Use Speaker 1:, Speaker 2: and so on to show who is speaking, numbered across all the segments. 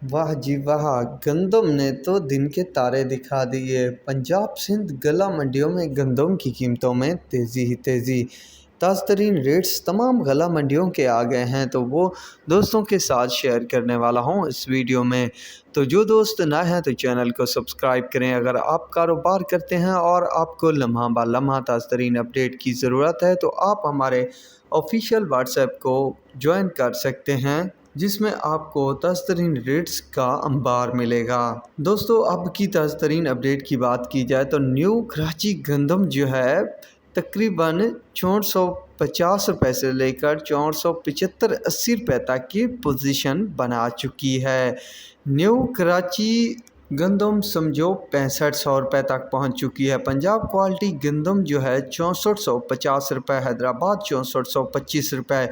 Speaker 1: वाह जी वाह! गंदम ने तो दिन के तारे दिखा दिए। पंजाब सिंध गला मंडियों में गंदम की कीमतों में तेज़ी ही तेज़ी। ताज़ा तरीन रेट्स तमाम गला मंडियों के आ गए हैं, तो वो दोस्तों के साथ शेयर करने वाला हूँ इस वीडियो में। तो जो दोस्त नए हैं तो चैनल को सब्सक्राइब करें। अगर आप कारोबार करते हैं और आपको लम्हा बा लम्हा ताज़ा तरीन अपडेट की ज़रूरत है तो आप हमारे ऑफिशियल व्हाट्सएप को ज्वाइन कर सकते हैं, जिसमें आपको ताज़ा तरीन रेट्स का अंबार मिलेगा। दोस्तों, अब की ताज़ा तरीन अपडेट की बात की जाए तो न्यू कराची गंदम जो है तकरीबन 6450 रुपये से लेकर 6475-80 रुपये तक की पोजीशन बना चुकी है। न्यू कराची गंदम समझो 6500 रुपये तक पहुंच चुकी है। पंजाब क्वालिटी गंदम जो है 6450 रुपये, हैदराबाद 6425 रुपये,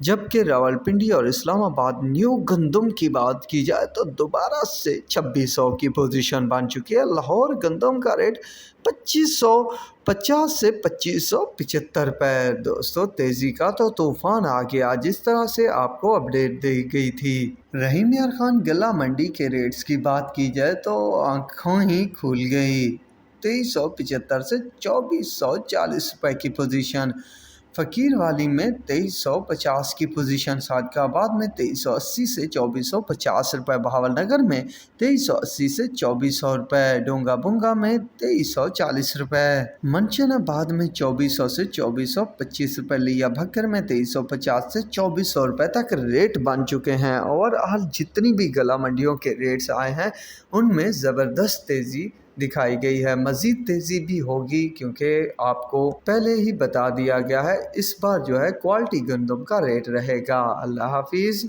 Speaker 1: जबकि रावलपिंडी और इस्लामाबाद न्यू गंदम की बात की जाए तो दोबारा से 2600 की पोजीशन बन चुकी है। लाहौर गंदम का रेट 2550 से 2575 रुपये। दोस्तों, तेज़ी का तो तूफान आ गया, जिस तरह से आपको अपडेट दी गई थी। रहीम यार खान गला मंडी के रेट्स की बात की जाए तो आंखों ही खुल गई। 2375 से 2440 रुपये की पोजीशन। फ़कीर वाली में 2350 की पोजीशन। सादकाबाद में 2380 से 2450 रुपये। बहावलनगर में 2380 से 2400 रुपये। डोंगा बुंगा में 2340 रुपये। मनशनाबाद में 2400 से 2425 रुपये। लिया भक्कर में 2350 से 2400 रुपये तक रेट बन चुके हैं। और आज जितनी भी गला मंडियों के रेट्स आए हैं उनमें ज़बरदस्त तेज़ी दिखाई गई है। मज़ीद तेज़ी भी होगी, क्योंकि आपको पहले ही बता दिया गया है इस बार जो है क्वालिटी गंदम का रेट रहेगा। अल्लाह हाफिज़।